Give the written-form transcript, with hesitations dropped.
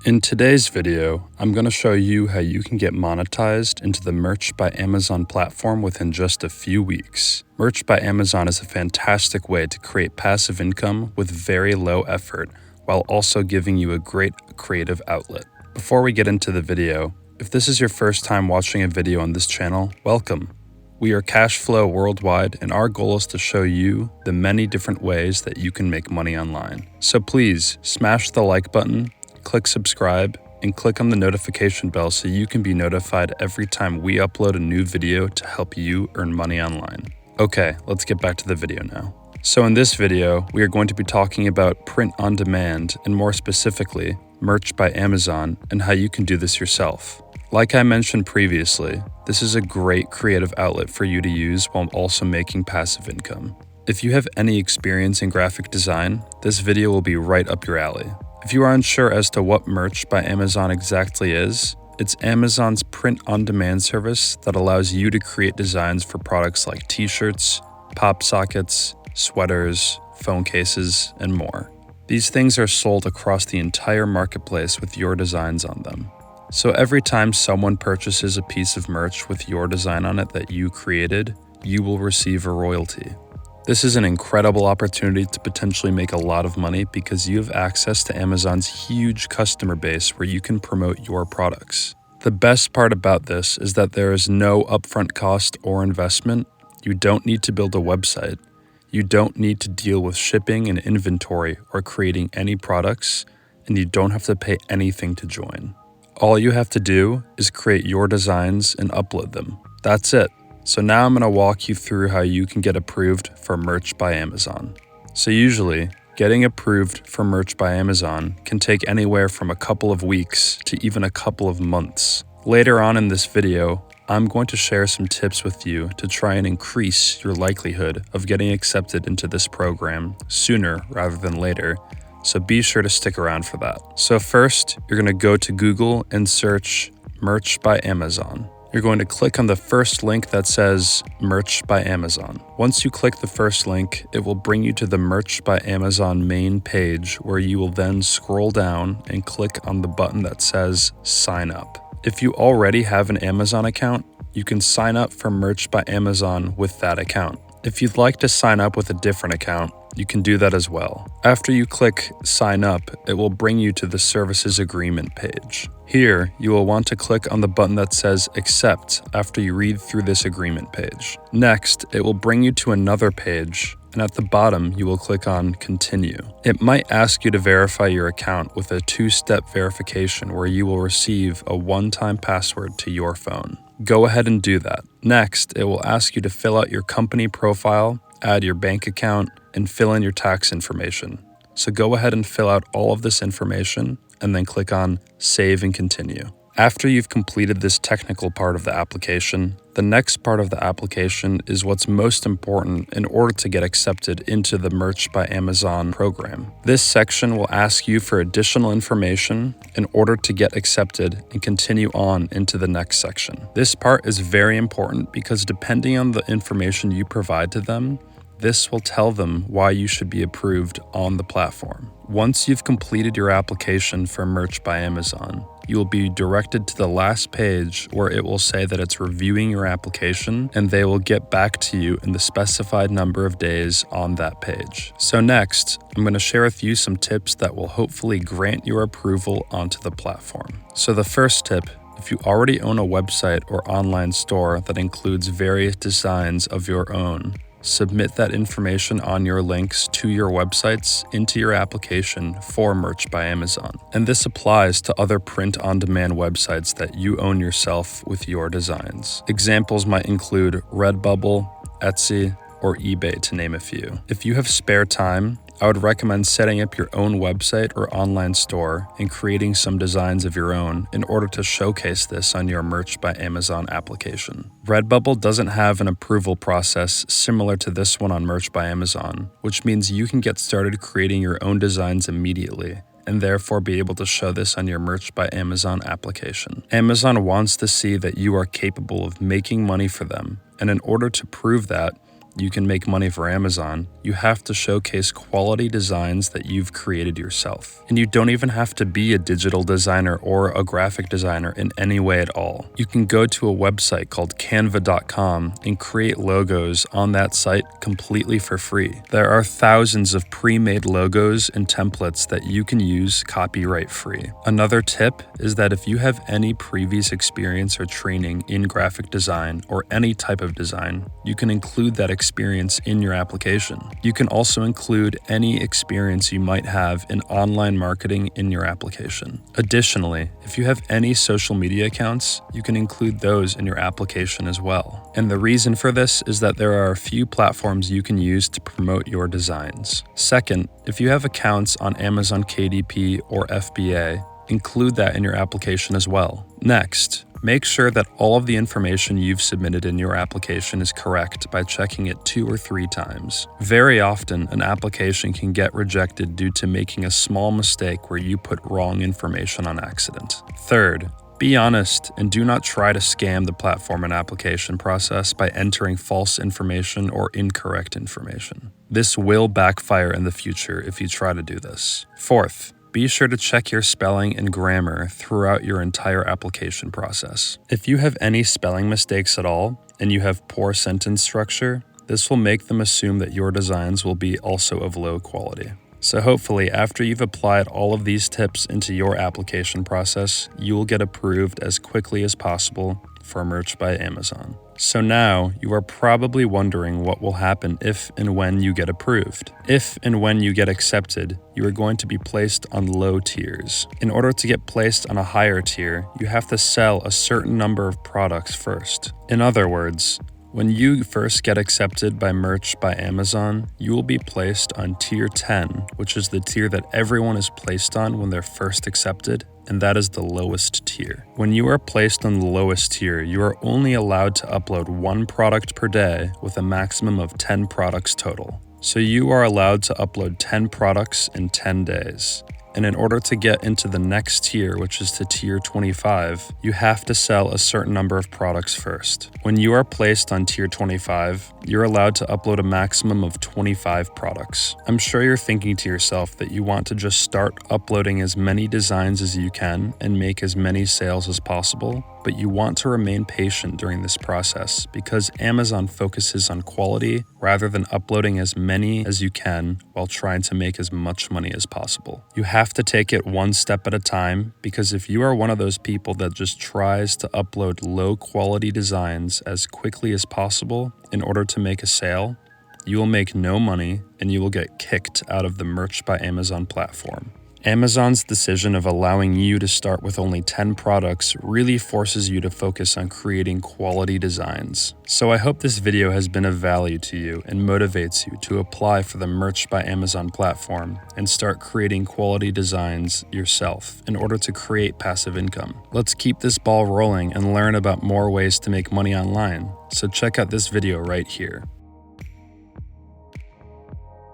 In today's video, I'm going to show you how you can get monetized into the Merch by Amazon platform within just a few weeks. Merch by Amazon is a fantastic way to create passive income with very low effort, while also giving you a great creative outlet. Before we get into the video, if this is your first time watching a video on this channel, welcome. We are Cashflow Worldwide, and our goal is to show you the many different ways that you can make money online. So please smash the like button, click subscribe, and click on the notification bell so you can be notified every time we upload a new video to help you earn money online. Okay, let's get back to the video now. So in this video, we are going to be talking about print on demand, and more specifically, Merch by Amazon, and how you can do this yourself. Like I mentioned previously, this is a great creative outlet for you to use while also making passive income. If you have any experience in graphic design, this video will be right up your alley. If you are unsure as to what Merch by Amazon exactly is, it's Amazon's print-on-demand service that allows you to create designs for products like t-shirts, pop sockets, sweaters, phone cases, and more. These things are sold across the entire marketplace with your designs on them. So every time someone purchases a piece of merch with your design on it that you created, you will receive a royalty. This is an incredible opportunity to potentially make a lot of money because you have access to Amazon's huge customer base where you can promote your products. The best part about this is that there is no upfront cost or investment. You don't need to build a website. You don't need to deal with shipping and inventory or creating any products, and you don't have to pay anything to join. All you have to do is create your designs and upload them. That's it. So now I'm going to walk you through how you can get approved for Merch by Amazon. So usually, getting approved for Merch by Amazon can take anywhere from a couple of weeks to even a couple of months. Later on in this video, I'm going to share some tips with you to try and increase your likelihood of getting accepted into this program sooner rather than later, so be sure to stick around for that. So first, you're going to go to Google and search Merch by Amazon. You're going to click on the first link that says Merch by Amazon. Once you click the first link, it will bring you to the Merch by Amazon main page, where you will then scroll down and click on the button that says Sign Up. If you already have an Amazon account, you can sign up for Merch by Amazon with that account. If you'd like to sign up with a different account, you can do that as well. After you click Sign Up, it will bring you to the Services Agreement page. Here, you will want to click on the button that says Accept after you read through this agreement page. Next, it will bring you to another page, and at the bottom, you will click on Continue. It might ask you to verify your account with a two-step verification where you will receive a one-time password to your phone. Go ahead and do that. Next, it will ask you to fill out your company profile, add your bank account, and fill in your tax information. So go ahead and fill out all of this information and then click on Save and Continue. After you've completed this technical part of the application, the next part of the application is what's most important in order to get accepted into the Merch by Amazon program. This section will ask you for additional information in order to get accepted and continue on into the next section. This part is very important because depending on the information you provide to them, this will tell them why you should be approved on the platform. Once you've completed your application for Merch by Amazon, you will be directed to the last page where it will say that it's reviewing your application, and they will get back to you in the specified number of days on that page. So next, I'm going to share with you some tips that will hopefully grant your approval onto the platform. So the first tip: if you already own a website or online store that includes various designs of your own, submit that information on your links to your websites into your application for Merch by Amazon. And this applies to other print-on-demand websites that you own yourself with your designs. Examples might include Redbubble, Etsy, or eBay, to name a few. If you have spare time, I would recommend setting up your own website or online store and creating some designs of your own in order to showcase this on your Merch by Amazon application. Redbubble doesn't have an approval process similar to this one on Merch by Amazon, which means you can get started creating your own designs immediately and therefore be able to show this on your Merch by Amazon application. Amazon wants to see that you are capable of making money for them, and in order to prove that, you can make money for Amazon, you have to showcase quality designs that you've created yourself. And you don't even have to be a digital designer or a graphic designer in any way at all. You can go to a website called Canva.com and create logos on that site completely for free. There are thousands of pre-made logos and templates that you can use copyright free. Another tip is that if you have any previous experience or training in graphic design or any type of design, you can include that experience in your application. You can also include any experience you might have in online marketing in your application. Additionally, if you have any social media accounts, you can include those in your application as well. And the reason for this is that there are a few platforms you can use to promote your designs. Second, if you have accounts on Amazon KDP or FBA, include that in your application as well. Next, make sure that all of the information you've submitted in your application is correct by checking it 2 or 3 times. Very often, an application can get rejected due to making a small mistake where you put wrong information on accident. Third, be honest and do not try to scam the platform and application process by entering false information or incorrect information. This will backfire in the future if you try to do this. Fourth, be sure to check your spelling and grammar throughout your entire application process. If you have any spelling mistakes at all, and you have poor sentence structure, this will make them assume that your designs will be also of low quality. So hopefully, after you've applied all of these tips into your application process, you will get approved as quickly as possible for Merch by Amazon. So now, you are probably wondering what will happen if and when you get approved. If and when you get accepted, you are going to be placed on low tiers. In order to get placed on a higher tier, you have to sell a certain number of products first. In other words, when you first get accepted by Merch by Amazon, you will be placed on Tier 10, which is the tier that everyone is placed on when they're first accepted, and that is the lowest tier. When you are placed on the lowest tier, you are only allowed to upload 1 product per day with a maximum of 10 products total. So you are allowed to upload 10 products in 10 days. And in order to get into the next tier, which is to Tier 25, you have to sell a certain number of products first. When you are placed on Tier 25, you're allowed to upload a maximum of 25 products. I'm sure you're thinking to yourself that you want to just start uploading as many designs as you can and make as many sales as possible, but you want to remain patient during this process because Amazon focuses on quality rather than uploading as many as you can while trying to make as much money as possible. You have to take it one step at a time because if you are one of those people that just tries to upload low quality designs as quickly as possible in order to make a sale, you will make no money and you will get kicked out of the Merch by Amazon platform. Amazon's decision of allowing you to start with only 10 products really forces you to focus on creating quality designs. So I hope this video has been of value to you and motivates you to apply for the Merch by Amazon platform and start creating quality designs yourself in order to create passive income. Let's keep this ball rolling and learn about more ways to make money online. So check out this video right here.